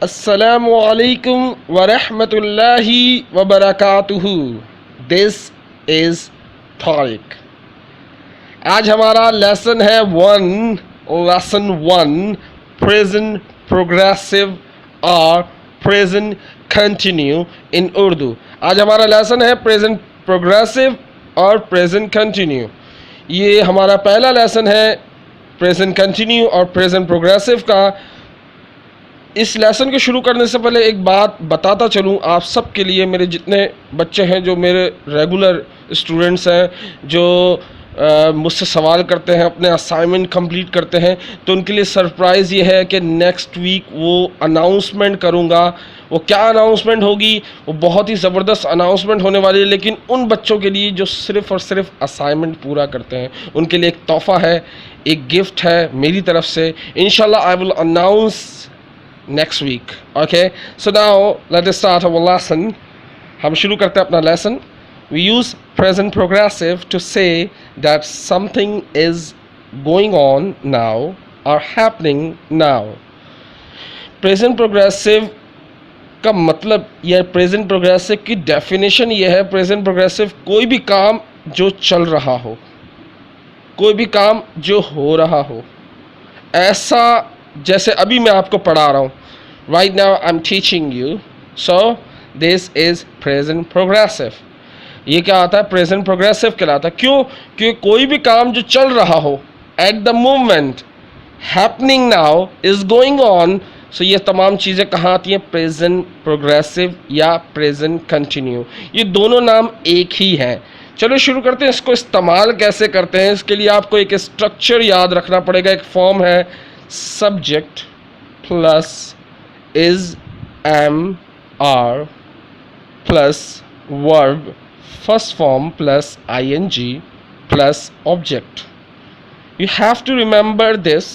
अस्सलामु अलैकुम वरहमतुल्लाहि वबरकातुहू। This is Tariq. आज हमारा लेसन है लेसन वन प्रेजेंट प्रोग्रेसिव और प्रेजेंट कंटिन्यू इन उर्दू। आज हमारा लेसन है प्रेजेंट प्रोग्रेसिव और प्रेजेंट कंटिन्यू। ये हमारा पहला लेसन है प्रेजेंट कंटिन्यू और प्रेजेंट प्रोग्रेसिव का। इस लेसन को शुरू करने से पहले एक बात बताता चलूँ आप सब के लिए, मेरे जितने बच्चे हैं जो मेरे रेगुलर स्टूडेंट्स हैं, जो मुझसे सवाल करते हैं, अपने असाइनमेंट कंप्लीट करते हैं, तो उनके लिए सरप्राइज़ ये है कि नेक्स्ट वीक वो अनाउंसमेंट करूँगा। वो क्या अनाउंसमेंट होगी? वो बहुत ही ज़बरदस्त अनाउंसमेंट होने वाली है, लेकिन उन बच्चों के लिए जो सिर्फ़ और सिर्फ असाइनमेंट पूरा करते हैं, उनके लिए एक तोहफ़ा है, एक गिफ्ट है मेरी तरफ से। इंशाल्लाह I will announce next week. Okay, so now let us start our lesson. हम शुरू करते हैं अपना lesson. We use present progressive to say that something is going on now or happening now. Present progressive का मतलब यह present progressive की definition यह है, present progressive कोई भी काम जो चल रहा हो, कोई भी काम जो हो रहा हो, ऐसा जैसे अभी मैं आपको पढ़ा रहा हूँ, right now I'm teaching you, so this is present progressive. ये क्या आता है? present progressive कहलाता है। क्यों? क्योंकि कोई भी काम जो चल रहा हो, at the moment, happening now, is going on, so ये तमाम चीज़ें कहाँ आती हैं? present progressive या present continue। ये दोनों नाम एक ही हैं। चलो शुरू करते हैं। इसको इस्तेमाल कैसे करते हैं, इसके लिए आपको एक स्ट्रक्चर याद रखना पड़ेगा। एक फॉर्म है subject plus is am are plus verb first form plus ing plus object. You have to remember this.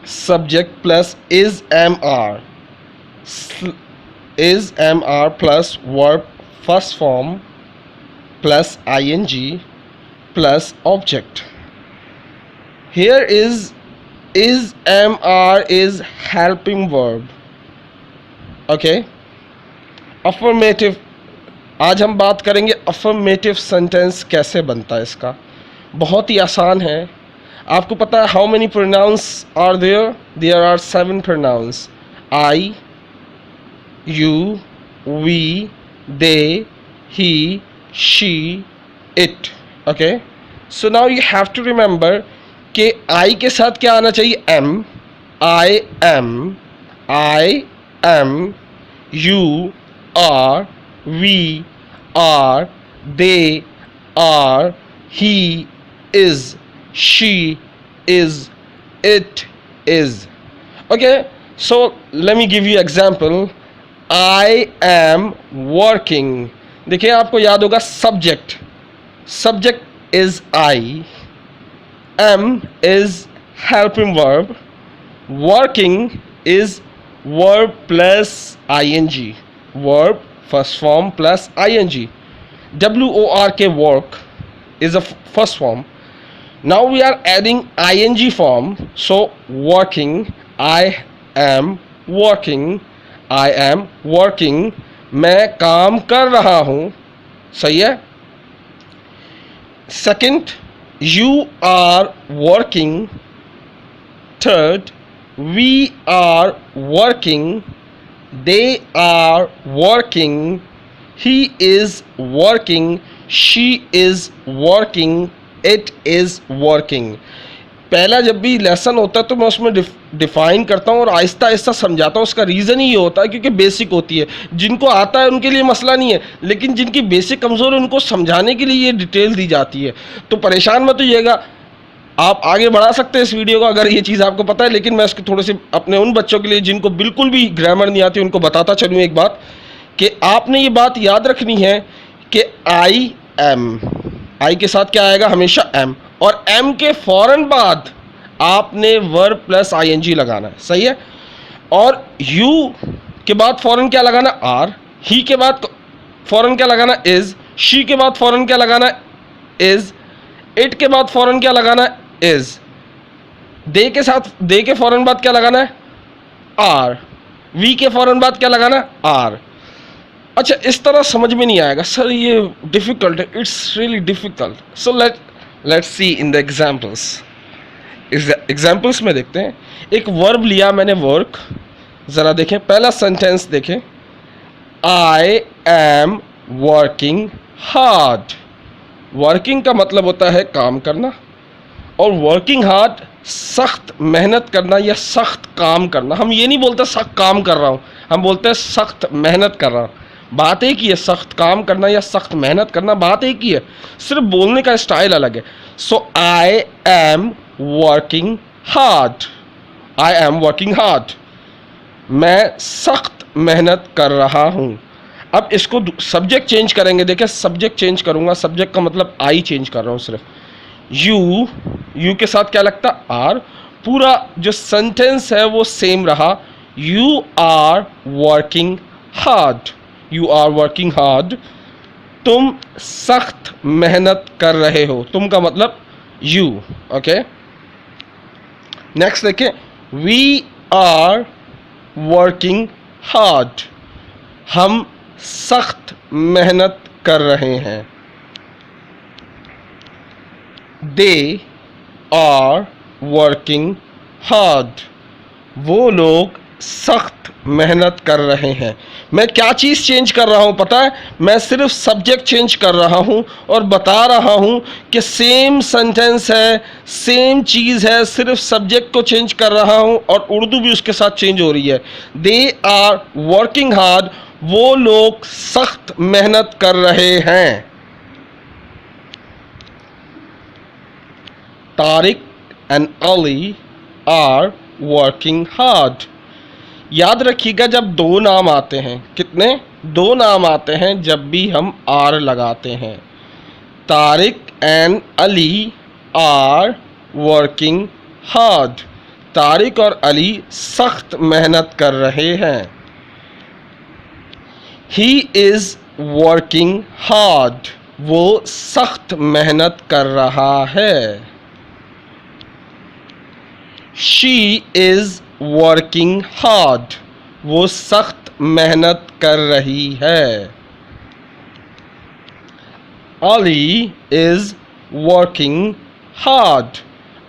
Subject plus is am are, is am are plus verb first form plus ing plus object. Here is am are is helping verb. Okay, affirmative। आज हम बात करेंगे affirmative sentence कैसे बनता है। इसका बहुत ही आसान है। आपको पता है how many pronouns are there? There are 7 pronouns: I, you, we, they, he, she, it. Okay, so now you have to remember कि आई के साथ क्या आना चाहिए? Am, I am, you are, we are, they are, he is, she is, it is. Okay, so let me give you example. I am working. देखिए आपको याद होगा subject, subject is I, am is helping verb, working is verb plus ing, verb first form plus ing, work work is a first form. Now we are adding ing form, so working, I am working, I am working, मैं काम कर रहा हूँ। सही है। Second, you are working. Third, we are working, they are working, he is working, she is working, it is working। पहला जब भी लेसन होता है तो मैं उसमें डिफाइन करता हूँ और आहिस्ता आहिस्ता समझाता हूँ। उसका रीज़न ही ये होता है क्योंकि बेसिक होती है। जिनको आता है उनके लिए मसला नहीं है, लेकिन जिनकी बेसिक कमज़ोर है उनको समझाने के लिए ये डिटेल दी जाती है। तो परेशान मत होइएगा, आप आगे बढ़ा सकते हैं इस वीडियो को अगर ये चीज़ आपको पता है। लेकिन मैं इसके थोड़े से अपने उन बच्चों के लिए जिनको बिल्कुल भी ग्रामर नहीं आती उनको बताता चलूँ एक बात, कि आपने ये बात याद रखनी है कि आई एम, आई के साथ क्या आएगा? हमेशा एम, और एम के फ़ौरन बाद आपने वर्ब प्लस आईएनजी लगाना है। सही है। और यू के बाद फ़ौरन क्या लगाना? आर। ही के बाद फ़ौरन क्या लगाना? इज़। शी के बाद फ़ौरन क्या लगाना? इज़। इट के बाद फ़ौरन क्या लगाना? इज़। दे के साथ, दे के फ़ौरन बाद क्या लगाना है? आर, वी के फौरन बाद क्या लगाना, आर। अच्छा, इस तरह समझ में नहीं आएगा सर, ये डिफिकल्ट है, it's really difficult. So let's see in the examples. Examples में देखते हैं। एक वर्ब लिया मैंने, वर्क, ज़रा देखें पहला सेंटेंस देखें, आई एम वर्किंग हार्ड। वर्किंग का मतलब होता है काम करना, और वर्किंग हार्ड सख्त मेहनत करना या सख्त काम करना। हम ये नहीं बोलते सख्त काम कर रहा हूँ, हम बोलते हैं सख्त मेहनत कर रहा हूँ। बात एक ही है, सख्त काम करना या सख्त मेहनत करना बात एक ही है, सिर्फ बोलने का स्टाइल अलग है। So I am working hard, I am working hard, मैं सख्त मेहनत कर रहा हूँ। अब इसको सब्जेक्ट चेंज करेंगे, देखिए सब्जेक्ट चेंज करूँगा, सब्जेक्ट का मतलब आई चेंज कर रहा हूँ सिर्फ। यू के साथ क्या लगता, आर। पूरा जो सेंटेंस है वो सेम रहा, you are working hard, you are working hard, तुम सख्त मेहनत कर रहे हो। तुम का मतलब यू, ओके। नेक्स्ट देखिए, वी आर वर्किंग हार्ड, हम सख्त मेहनत कर रहे हैं। दे आर वर्किंग हार्ड, वो लोग सख्त मेहनत कर रहे हैं। मैं क्या चीज़ चेंज कर रहा हूँ पता है, मैं सिर्फ सब्जेक्ट चेंज कर रहा हूँ और बता रहा हूँ कि सेम सेंटेंस है, सेम चीज़ है, सिर्फ सब्जेक्ट को चेंज कर रहा हूँ और उर्दू भी उसके साथ चेंज हो रही है। दे आर वर्किंग हार्ड, वो लोग सख्त मेहनत कर रहे हैं। Tariq and Ali are working hard. याद रखिएगा, जब दो नाम आते हैं, कितने, दो नाम आते हैं जब भी हम आर लगाते हैं। Tariq and Ali are working hard, Tariq और अली सख्त मेहनत कर रहे हैं। ही इज़ वर्किंग हार्ड, वो सख्त मेहनत कर रहा है। शी इज़ वर्किंग हार्ड, वो सख्त मेहनत कर रही है। Ali is working hard,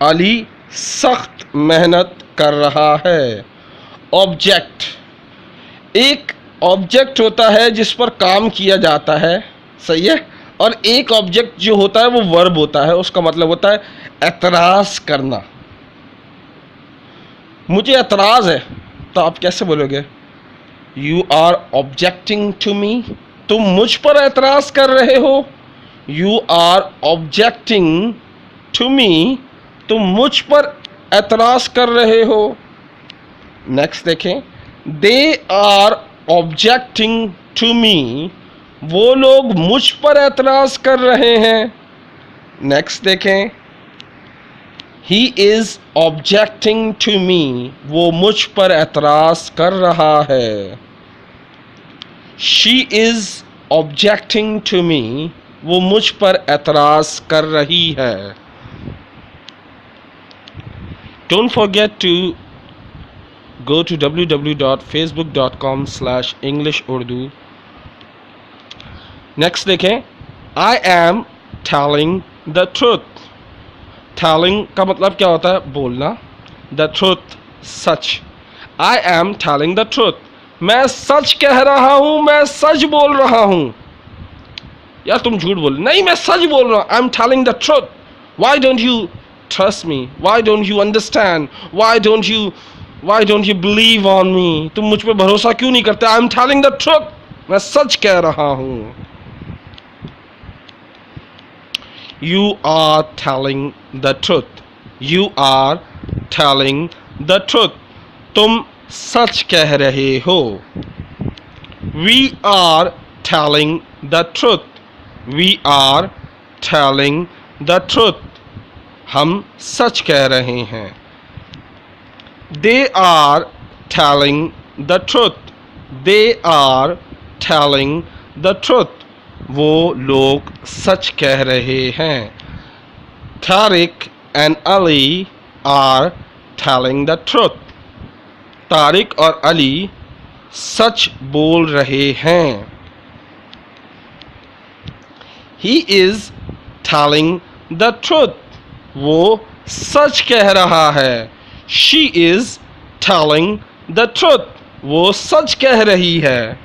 Ali सख्त मेहनत कर रहा है। ऑब्जेक्ट, एक ऑब्जेक्ट होता है जिस पर काम किया जाता है, सही है, और एक ऑब्जेक्ट जो होता है वो वर्ब होता है, उसका मतलब होता है एतराज़ करना। मुझे एतराज़ है, तो आप कैसे बोलोगे, you are objecting to me, तुम मुझ पर एतराज़ कर रहे हो। You are objecting to me, तुम मुझ पर एतराज़ कर रहे हो। नेक्स्ट देखें, they are objecting to me, वो लोग मुझ पर एतराज़ कर रहे हैं। नेक्स्ट देखें, he is objecting to me, वो मुझ पर एतराज़ कर रहा है। She is objecting to me, वो मुझ पर एतराज़ कर रही है। Don't forget to go to www.facebook.com/EnglishUrdu। Next देखें, I am telling the truth। telling का मतलब क्या होता है, बोलना। the truth, such. I am telling the truth, मैं सच कह रहा हूँ, मैं सच बोल रहा हूँ। यार तुम झूठ बोल, नहीं मैं सच बोल रहा हूँ। I am telling the truth, why don't you trust me, why don't you understand, why don't you believe on me, तुम मुझ पे भरोसा क्यों नहीं करते। I am telling the truth, मैं सच कह रहा हूँ। You are telling the truth, you are telling the truth, तुम सच कह रहे हो। We are telling the truth, we are telling the truth, हम सच कह रहे हैं। They are telling the truth, they are telling the truth, वो लोग सच कह रहे हैं। Tariq and Ali are telling the truth, Tariq और अली सच बोल रहे हैं। He is telling the truth. वो सच कह रहा है। She is telling the truth. वो सच कह रही है।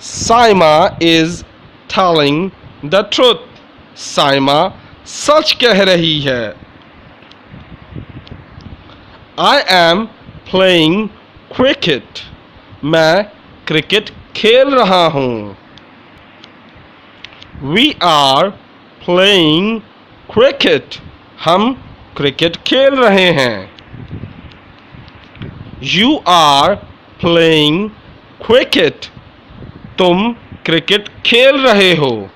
Saima is telling the truth. Saima सच कह रही है। I am playing cricket. मैं क्रिकेट खेल रहा हूँ। We are playing cricket. हम क्रिकेट खेल रहे हैं। You are playing cricket. तुम क्रिकेट खेल रहे हो।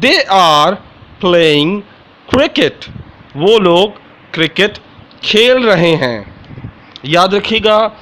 They are playing cricket. वो लोग क्रिकेट खेल रहे हैं। याद रखिएगा,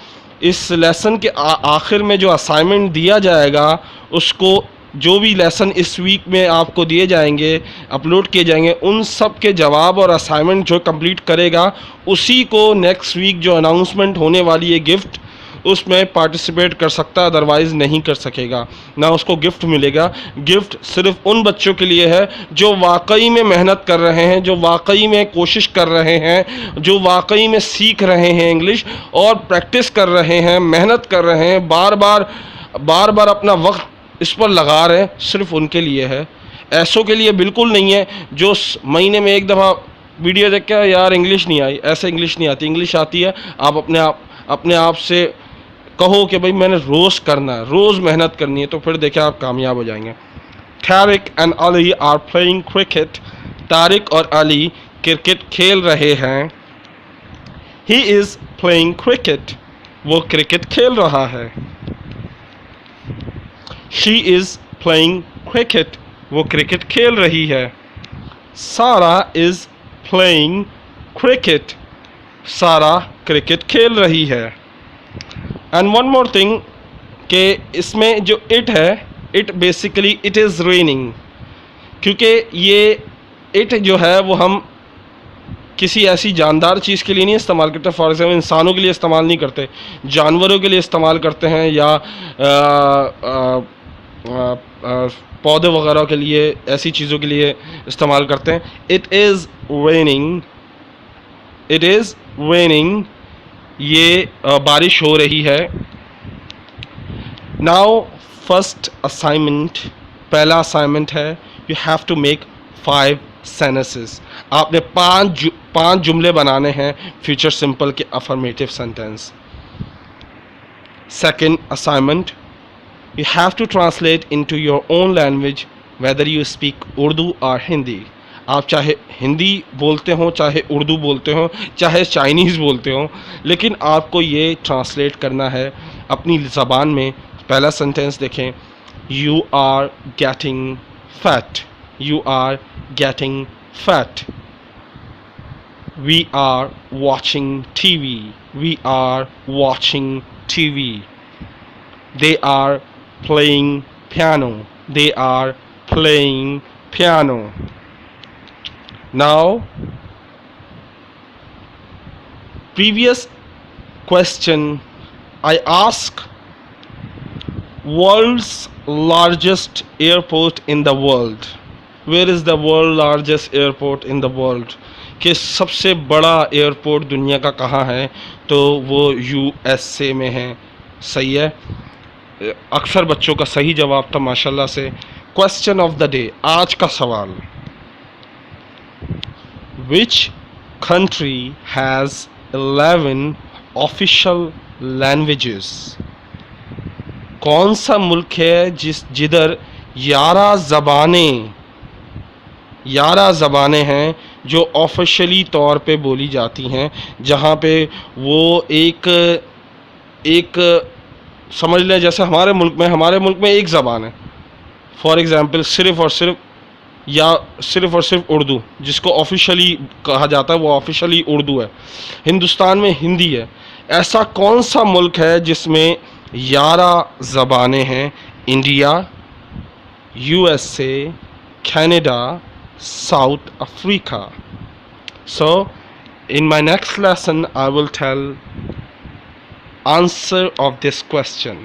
इस लेसन के आखिर में जो असाइनमेंट दिया जाएगा, उसको जो भी लेसन इस वीक में आपको दिए जाएंगे, अपलोड किए जाएंगे, उन सब के जवाब और असाइनमेंट जो कंप्लीट करेगा, उसी को नेक्स्ट वीक जो अनाउंसमेंट होने वाली है गिफ्ट, उसमें पार्टिसिपेट कर सकता है, अदरवाइज़ नहीं कर सकेगा, ना उसको गिफ्ट मिलेगा। गिफ्ट सिर्फ उन बच्चों के लिए है जो वाकई में मेहनत कर रहे हैं, जो वाकई में कोशिश कर रहे हैं, जो वाकई में सीख रहे हैं इंग्लिश और प्रैक्टिस कर रहे हैं, मेहनत कर रहे हैं, बार बार अपना वक्त इस पर लगा रहे हैं। सिर्फ उनके लिए है, ऐसों के लिए बिल्कुल नहीं है जो महीने में एक दफ़ा वीडियो देख के यार इंग्लिश नहीं आई। ऐसे इंग्लिश नहीं आती। इंग्लिश आती है, आप अपने आप से कहो कि भाई मैंने रोज़ करना है, रोज़ मेहनत करनी है, तो फिर देखिए आप कामयाब हो जाएंगे। Tariq and Ali are playing cricket. Tariq और अली क्रिकेट खेल रहे हैं. He is playing cricket. वो क्रिकेट खेल रहा है. She is playing cricket. वो क्रिकेट खेल रही है. Sara is playing cricket. Sara cricket खेल रही है. एंड वन मोर थिंग कि इसमें जो इट है, it basically it is raining, क्योंकि ये इट जो है वो हम किसी ऐसी जानदार चीज़ के लिए नहीं इस्तेमाल करते. फॉर एग्जाम्पल इंसानों के लिए इस्तेमाल नहीं करते, जानवरों के लिए इस्तेमाल करते हैं, या पौधे वगैरह के लिए, ऐसी चीज़ों के लिए इस्तेमाल करते हैं. It is raining. It is raining. ये बारिश हो रही है. नाउ फर्स्ट असाइनमेंट, पहला असाइनमेंट है you have to make 5 sentences. आपने पाँच जुमले बनाने हैं फ्यूचर सिंपल के affirmative sentence. Second assignment, you have to translate into your own language whether you speak Urdu और हिंदी. आप चाहे हिंदी बोलते हो, चाहे उर्दू बोलते हो, चाहे चाइनीज़ बोलते हो, लेकिन आपको ये ट्रांसलेट करना है अपनी ज़बान में. पहला सेंटेंस देखें. You are getting fat. You are getting fat. We are watching TV. We are watching TV. They are playing piano. They are playing piano. Now, previous question I ask, world's largest airport in the world. Where is the world largest airport in the world? कि सबसे बड़ा airport दुनिया का कहाँ है? तो वो USA में है. सही है. अक्सर बच्चों का सही जवाब था माशाल्लाह से. क्वेश्चन ऑफ द डे, आज का सवाल. Which country has 11 official languages? कौन सा मुल्क है जिधर 11 ज़बानें हैं जो ऑफिशियली तौर पे बोली जाती हैं, जहाँ पे वो एक समझ लें जैसे हमारे मुल्क में एक ज़बान है. फॉर एग्ज़ाम्पल सिर्फ़ और सिर्फ उर्दू, जिसको ऑफिशियली कहा जाता है वो ऑफिशियली उर्दू है. हिंदुस्तान में हिंदी है. ऐसा कौन सा मुल्क है जिसमें 11 ज़बानें हैं? India, USA, Canada, south Africa. So in my next lesson I will tell answer of this question.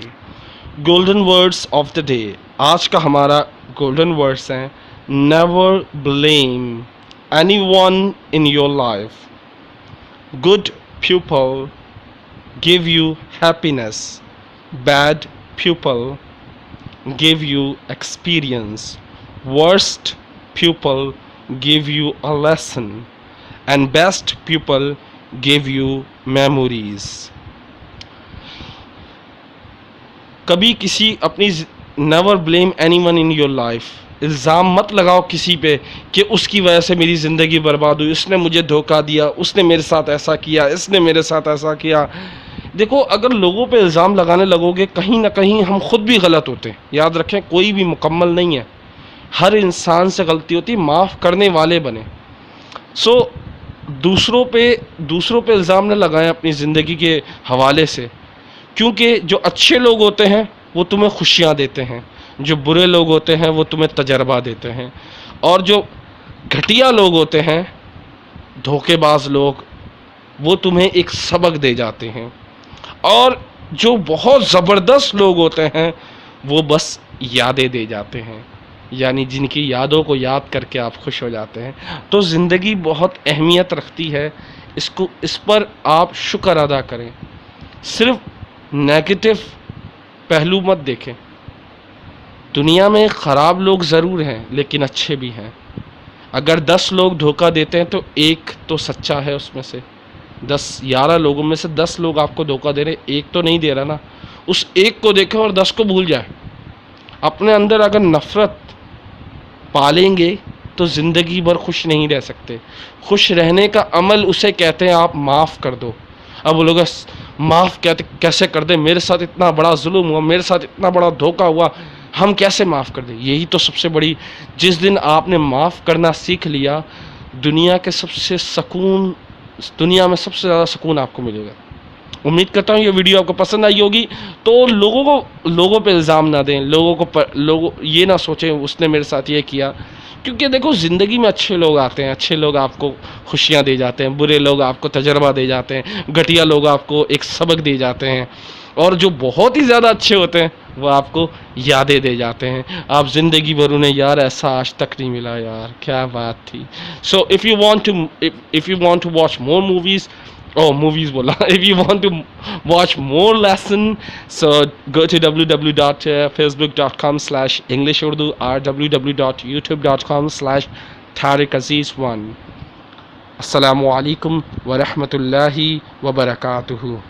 Golden words of the day, आज का हमारा गोल्डन वर्ड्स हैं, never blame anyone in your life, good people give you happiness, bad people give you experience, worst people give you a lesson, and best people give you memories। कभी किसी अपनी never blame anyone in your life, इल्ज़ाम मत लगाओ किसी पे कि उसकी वजह से मेरी ज़िंदगी बर्बाद हुई, उसने मुझे धोखा दिया, उसने मेरे साथ ऐसा किया, इसने मेरे साथ ऐसा किया। देखो, अगर लोगों पे इल्ज़ाम लगाने लगोगे, कहीं ना कहीं हम खुद भी गलत होते हैं। याद रखें, कोई भी मुकम्मल नहीं है, हर इंसान से गलती होती, माफ़ करने वाले बने। दूसरों पे इल्ज़ाम न लगाएं अपनी ज़िंदगी के हवाले से, क्योंकि जो अच्छे लोग होते हैं वो तुम्हें खुशियाँ देते हैं, जो बुरे लोग होते हैं वो तुम्हें तजर्बा देते हैं, और जो घटिया लोग होते हैं, धोखेबाज लोग, वो तुम्हें एक सबक दे जाते हैं। और जो बहुत ज़बरदस्त लोग होते हैं वो बस यादें दे जाते हैं, यानी जिनकी यादों को याद करके आप खुश हो जाते हैं। तो ज़िंदगी बहुत अहमियत रखती है, इस पर आप शुक्र अदा करें, सिर्फ नेगेटिव पहलू मत देखें। दुनिया में ख़राब लोग ज़रूर हैं लेकिन अच्छे भी हैं। अगर 10 लोग धोखा देते हैं तो एक तो सच्चा है, उसमें से 11 लोगों में से 10 लोग आपको धोखा दे रहे, एक तो नहीं दे रहा ना। उस एक को देखें और 10 को भूल जाए। अपने अंदर अगर नफ़रत पालेंगे तो ज़िंदगी भर खुश नहीं रह सकते। खुश रहने का अमल उसे कहते हैं आप माफ़ कर दो। अब वो लोग माफ़ कैसे कर दे, मेरे साथ इतना बड़ा जुल्म हुआ, मेरे साथ इतना बड़ा धोखा हुआ, हम कैसे माफ़ कर दें। यही तो सबसे बड़ी, जिस दिन आपने माफ़ करना सीख लिया, दुनिया में सबसे ज़्यादा सुकून आपको मिलेगा। उम्मीद करता हूँ ये वीडियो आपको पसंद आई होगी। तो लोगों पे इल्ज़ाम ना दें, लोग ये ना सोचें उसने मेरे साथ ये किया, क्योंकि देखो ज़िंदगी में अच्छे लोग आते हैं, अच्छे लोग आपको खुशियाँ दे जाते हैं, बुरे लोग आपको तजर्बा दे जाते हैं, घटिया लोग आपको एक सबक दे जाते हैं, और जो बहुत ही ज़्यादा अच्छे होते हैं वो आपको यादें दे जाते हैं। आप ज़िंदगी भर उन्हें, यार ऐसा आज तक नहीं मिला, यार क्या बात थी। So if you want to watch more movies, बोला, if you want to watch more lesson, so go to www.facebook.com/EnglishUrdu or www.youtube.com/TariqAziz1। Assalamu alaikum wa rahmatullahi wa barakatuhu।